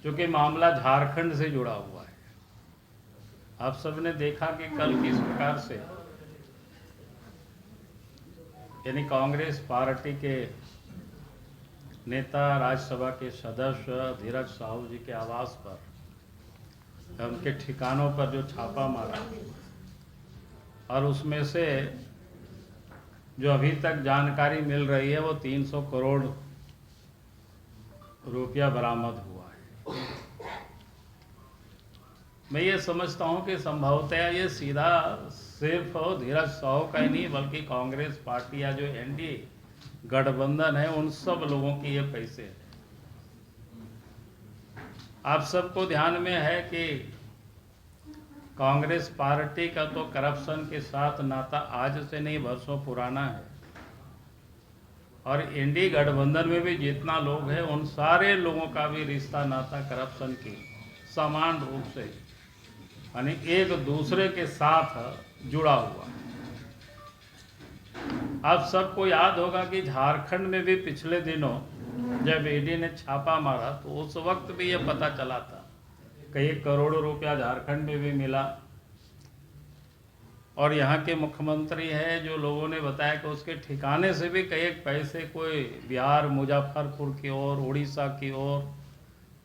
चूँकि मामला झारखंड से जुड़ा हुआ है। आप सबने देखा कि कल किस प्रकार से यानी कांग्रेस पार्टी के नेता, राज्यसभा के सदस्य धीरज साहू जी के आवास पर, उनके ठिकानों पर जो छापा मारा, और उसमें से जो अभी तक जानकारी मिल रही है वो 300 करोड़ रुपया बरामद हुआ है। मैं ये समझता हूँ कि संभवतः ये सीधा सिर्फ धीरज साहू का ही नहीं बल्कि कांग्रेस पार्टी या जो एनडीए गठबंधन है उन सब लोगों के ये पैसे हैं। आप सबको ध्यान में है कि कांग्रेस पार्टी का तो करप्शन के साथ नाता आज से नहीं वर्षों पुराना है, और एनडीए गठबंधन में भी जितना लोग हैं उन सारे लोगों का भी रिश्ता नाता करप्शन की समान रूप से यानी एक दूसरे के साथ जुड़ा हुआ है। आप सबको याद होगा कि झारखंड में भी पिछले दिनों जब ईडी ने छापा मारा तो उस वक्त भी ये पता चला था कि 1 करोड़ रुपया झारखंड में भी मिला, और यहाँ के मुख्यमंत्री है जो लोगों ने बताया कि उसके ठिकाने से भी कई पैसे कोई बिहार, मुजफ्फरपुर की ओर, उड़ीसा की ओर,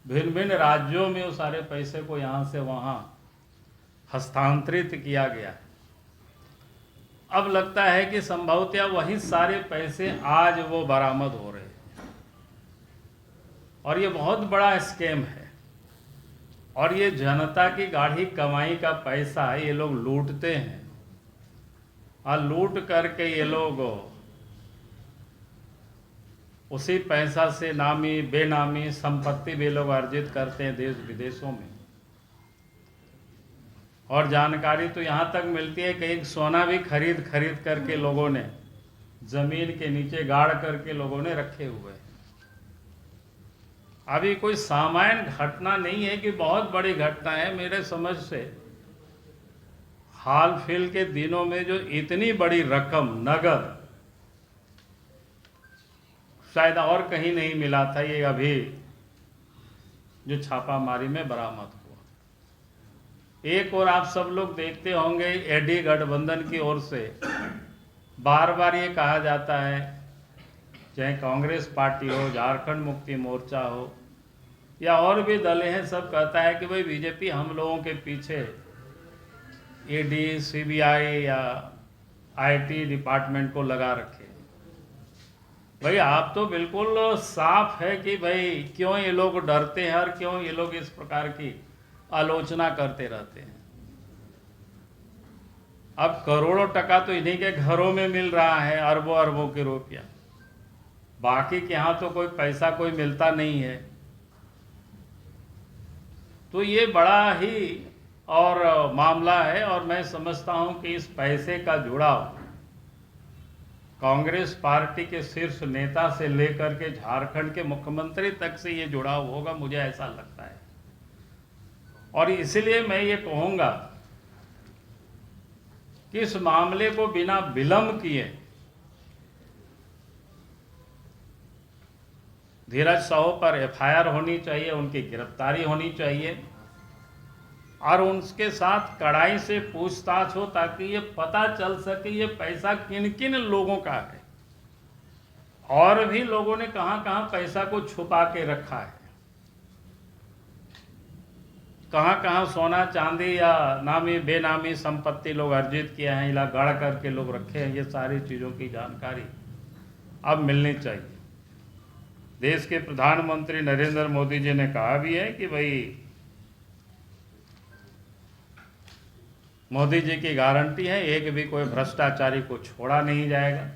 भिन्न भिन्न राज्यों में उस सारे पैसे को यहाँ से वहाँ हस्तांतरित किया गया। अब लगता है कि संभवतः वही सारे पैसे आज वो बरामद हो रहे हैं, और ये बहुत बड़ा स्कैम है, और ये जनता की गाढ़ी कमाई का पैसा ये लोग लूटते हैं, और लूट करके ये लोग उसी पैसा से नामी बेनामी संपत्ति भी लोग अर्जित करते हैं देश विदेशों में। और जानकारी तो यहाँ तक मिलती है कि एक सोना भी खरीद करके लोगों ने जमीन के नीचे गाड़ करके लोगों ने रखे हुए हैं। अभी कोई सामान्य घटना नहीं है कि बहुत बड़ी घटना है। मेरे समझ से हाल फिल के दिनों में जो इतनी बड़ी रकम नगद शायद और कहीं नहीं मिला था, ये अभी जो छापामारी में बरामद हुआ। एक और आप सब लोग देखते होंगे एनडीए गठबंधन की ओर से बार बार ये कहा जाता है, चाहे कांग्रेस पार्टी हो, झारखंड मुक्ति मोर्चा हो या और भी दल हैं, सब कहता है कि भाई बीजेपी हम लोगों के पीछे ईडी, सीबीआई या आईटी डिपार्टमेंट को लगा रखे। भाई आप तो बिल्कुल साफ है कि भाई क्यों ये लोग डरते हैं और क्यों ये लोग इस प्रकार की आलोचना करते रहते हैं। अब करोड़ों टका तो इन्हीं के घरों में मिल रहा है, अरबों अरबों के रुपया, बाकी के यहाँ तो कोई पैसा कोई मिलता नहीं है। तो ये बड़ा ही और मामला है, और मैं समझता हूं कि इस पैसे का जुड़ाव कांग्रेस पार्टी के शीर्ष नेता से लेकर के झारखंड के मुख्यमंत्री तक से ये जुड़ाव होगा, मुझे ऐसा लगता है। और इसलिए मैं ये कहूंगा कि इस मामले को बिना विलंब किए धीरज साहू पर एफआईआर होनी चाहिए, उनकी गिरफ्तारी होनी चाहिए, और उनके साथ कड़ाई से पूछताछ हो ताकि ये पता चल सके ये पैसा किन किन लोगों का है, और भी लोगों ने कहां कहां पैसा को छुपा के रखा है, कहां कहां सोना चांदी या नामी बेनामी संपत्ति लोग अर्जित किए हैं, इला गढ़ करके लोग रखे हैं। ये सारी चीज़ों की जानकारी अब मिलनी चाहिए। देश के प्रधानमंत्री नरेंद्र मोदी जी ने कहा भी है कि भाई मोदी जी की गारंटी है एक भी कोई भ्रष्टाचारी को छोड़ा नहीं जाएगा,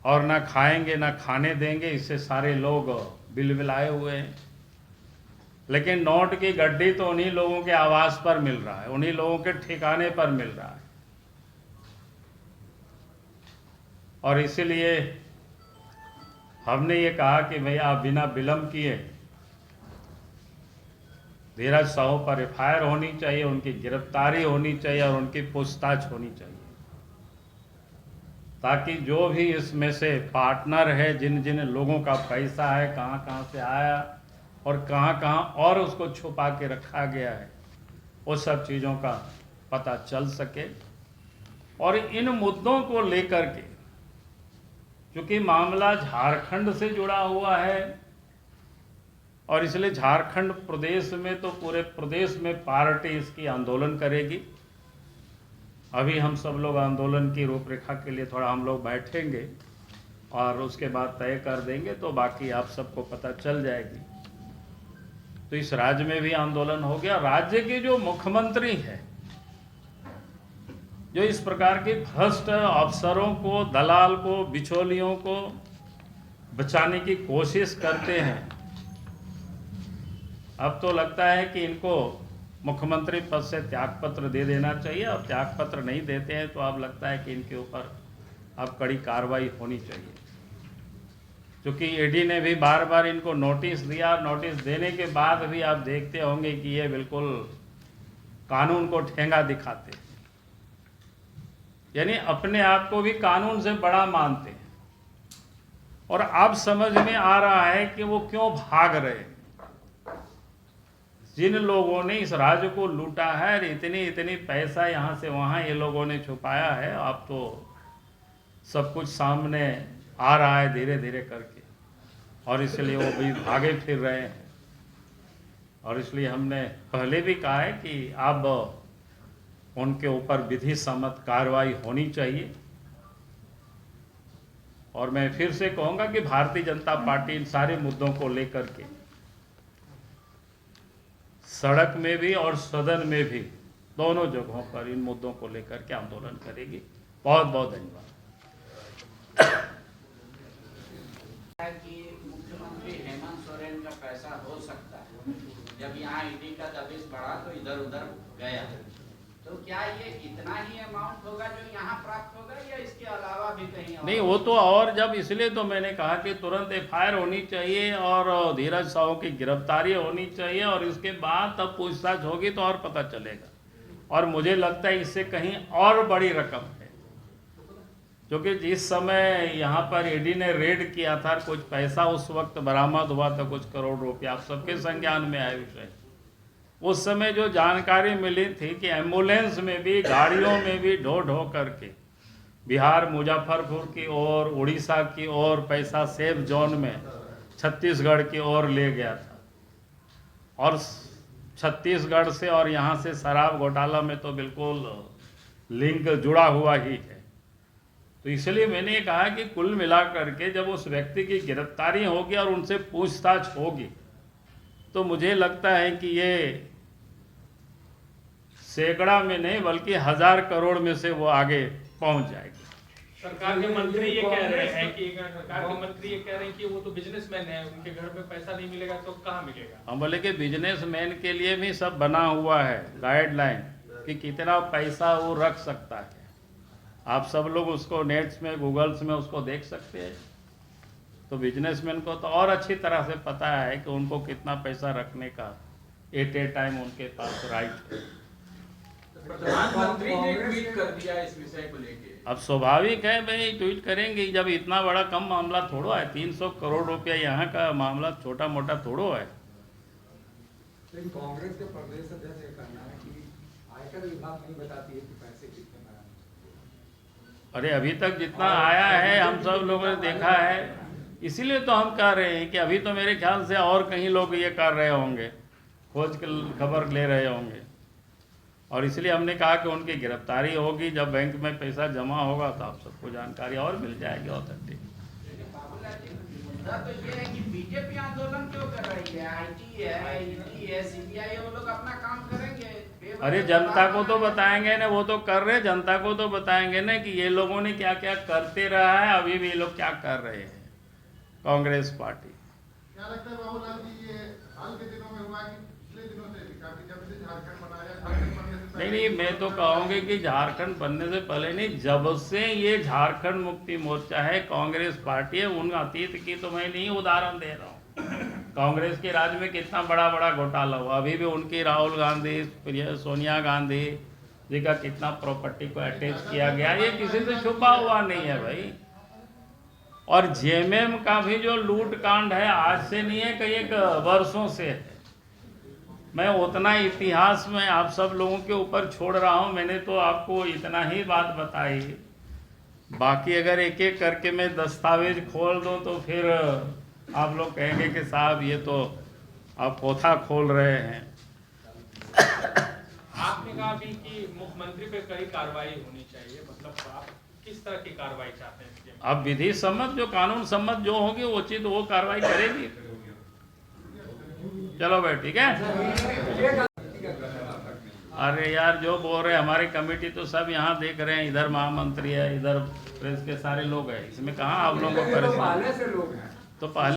और ना खाएंगे ना खाने देंगे, इससे सारे लोग बिलबिलाए हुए हैं। लेकिन नोट की गड्डी तो उन्हीं लोगों के आवास पर मिल रहा है, उन्हीं लोगों के ठिकाने पर मिल रहा है, और इसीलिए हमने ये कहा कि भैया आप बिना विलंब किए धीरज साहू पर एफआईआर होनी चाहिए, उनकी गिरफ्तारी होनी चाहिए और उनकी पूछताछ होनी चाहिए, ताकि जो भी इसमें से पार्टनर है, जिन जिन लोगों का पैसा है, कहाँ कहाँ से आया और कहाँ कहाँ और उसको छुपा के रखा गया है, वो सब चीज़ों का पता चल सके। और इन मुद्दों को लेकर के, क्योंकि मामला झारखंड से जुड़ा हुआ है और इसलिए झारखंड प्रदेश में तो पूरे प्रदेश में पार्टी इसकी आंदोलन करेगी। अभी हम सब लोग आंदोलन की रूपरेखा के लिए थोड़ा हम लोग बैठेंगे और उसके बाद तय कर देंगे, तो बाकी आप सबको पता चल जाएगी। तो इस राज्य में भी आंदोलन हो गया। राज्य के जो मुख्यमंत्री हैं, जो इस प्रकार के भ्रष्ट अफसरों को, दलाल को, बिचौलियों को बचाने की कोशिश करते हैं, अब तो लगता है कि इनको मुख्यमंत्री पद से त्यागपत्र दे देना चाहिए। और त्यागपत्र नहीं देते हैं तो अब लगता है कि इनके ऊपर अब कड़ी कार्रवाई होनी चाहिए, क्योंकि ईडी ने भी बार बार इनको नोटिस दिया। नोटिस देने के बाद भी आप देखते होंगे कि ये बिल्कुल कानून को ठेंगा दिखाते हैं, यानी अपने आप को भी कानून से बड़ा मानते हैं। और अब समझ में आ रहा है कि वो क्यों भाग रहे हैं। जिन लोगों ने इस राज्य को लूटा है, इतनी पैसा यहाँ से वहाँ ये लोगों ने छुपाया है, अब तो सब कुछ सामने आ रहा है धीरे धीरे करके, और इसलिए वो भी भागे फिर रहे हैं। और इसलिए हमने पहले भी कहा है कि अब उनके ऊपर विधि सम्मत कार्रवाई होनी चाहिए। और मैं फिर से कहूँगा कि भारतीय जनता पार्टी इन सारे मुद्दों को लेकर के सड़क में भी और सदन में भी, दोनों जगहों पर इन मुद्दों को लेकर के आंदोलन करेगी। बहुत बहुत धन्यवाद। कि मुख्यमंत्री हेमंत सोरेन का पैसा हो सकता है, जब यहाँ ईडी का दबिश बढ़ा तो इधर उधर गया, तो क्या ये इतना ही अमाउंट होगा जो यहाँ प्राप्त होगा या इसके अलावा भी कहीं और? नहीं, वो तो और जब, इसलिए तो मैंने कहा कि तुरंत एफआईआर होनी चाहिए और धीरज साहू की गिरफ्तारी होनी चाहिए, और इसके बाद तब पूछताछ होगी तो और पता चलेगा। और मुझे लगता है इससे कहीं और बड़ी रकम है, क्योंकि जिस समय यहाँ पर ईडी ने रेड किया था, कुछ पैसा उस वक्त बरामद हुआ था, कुछ करोड़ रुपया, आप सबके संज्ञान में आए विषय। उस समय जो जानकारी मिली थी कि एम्बुलेंस में भी, गाड़ियों में भी ढो ढो करके बिहार, मुजफ्फरपुर की ओर, उड़ीसा की ओर पैसा सेफ जोन में छत्तीसगढ़ की ओर ले गया था। और छत्तीसगढ़ से और यहाँ से शराब घोटाला में तो बिल्कुल लिंक जुड़ा हुआ ही है। तो इसलिए मैंने कहा कि कुल मिलाकर के जब उस व्यक्ति की गिरफ्तारी होगी और उनसे पूछताछ होगी, तो मुझे लगता है कि ये सैकड़ा में नहीं बल्कि 1000 करोड़ में से वो आगे पहुंच जाएगी। सरकार के मंत्री ये कह रहे हैं कि वो तो बिजनेसमैन है, उनके घर में पैसा नहीं मिलेगा तो कहाँ मिलेगा? हम बोले कि बिजनेसमैन के लिए भी सब बना हुआ है गाइडलाइन कि कितना पैसा वो रख सकता है। आप सब लोग उसको नेट्स में, गूगल्स में उसको देख सकते हैं। तो बिजनेसमैन को तो और अच्छी तरह से पता है कि उनको कितना पैसा रखने का एट ए टाइम उनके पास राइट है। प्रधानमंत्री ने ट्वीट कर दिया इस विषय को लेके। अब स्वाभाविक है भाई, ट्वीट करेंगे जब इतना बड़ा कम मामला थोड़ा है। 300 करोड़ रुपया यहाँ का मामला छोटा मोटा थोड़ो है। लेकिन कांग्रेस के प्रदेश अध्यक्ष का कहना है कि आयकर विभाग नहीं बताती है कि पैसे कितने में आए। अरे अभी तक जितना आया है हम सब लोगों ने देखा है, इसीलिए तो हम कह रहे हैं कि अभी तो मेरे ख्याल से और कहीं लोग ये कर रहे होंगे, खोज के खबर ले रहे होंगे। और इसलिए हमने कहा कि उनकी गिरफ्तारी होगी, जब बैंक में पैसा जमा होगा तो आप सबको जानकारी और मिल जाएगी ऑथेंटिक। मुद्दा तो ये है कि बीजेपी आंदोलन क्यों कर रही है? आईटी है, ईडी है, सीबीआई, वो लोग अपना काम करेंगे। अरे जनता को तो बताएंगे ना, वो तो कर रहे, जनता को तो बताएंगे ना कि ये लोगों ने क्या क्या करते रहा है, अभी भी ये लोग क्या कर रहे हैं। कांग्रेस पार्टी क्या लगता है राहुल गांधी, ये हाल के दिनों में हुआ कि पिछले दिनों से काफी जब से झारखंड बनाया, झारखंड बनने से पहले? नहीं, मैं तो कहूँगी कि झारखंड बनने से पहले नहीं, जब से ये झारखंड मुक्ति मोर्चा है, कांग्रेस पार्टी है, उन अतीत की तो मैं नहीं उदाहरण दे रहा हूँ। कांग्रेस के राज में कितना बड़ा बड़ा घोटाला हुआ, अभी भी उनकी राहुल गांधी, सोनिया गांधी, जी का कितना प्रॉपर्टी को अटैच किया गया, ये किसी से छुपा हुआ नहीं है भाई। और जेएमएम का भी जो लूट कांड है आज से नहीं है, कई एक वर्षों से है। मैं उतना इतिहास में आप सब लोगों के ऊपर छोड़ रहा हूँ, मैंने तो आपको इतना ही बात बताई। बाकी अगर एक एक करके मैं दस्तावेज खोल दूँ तो फिर आप लोग कहेंगे कि साहब ये तो आप पोथा खोल रहे हैं। आपने कहा अभी कि मुख्यमंत्री पे कड़ी कार्रवाई होनी चाहिए, मतलब आप किस तरह की कार्रवाई चाहते हैं इसके में? अब विधि सम्मत जो कानून सम्मत जो होगी उचित वो कार्रवाई करेगी। चलो भाई ठीक है। अरे यार जो बोल रहे हमारी कमेटी तो सब यहाँ देख रहे हैं, इधर महामंत्री है, इधर प्रेस के सारे लोग हैं, इसमें कहाँ आप लोगों को परेशान। पहले से लोग हैं तो पहले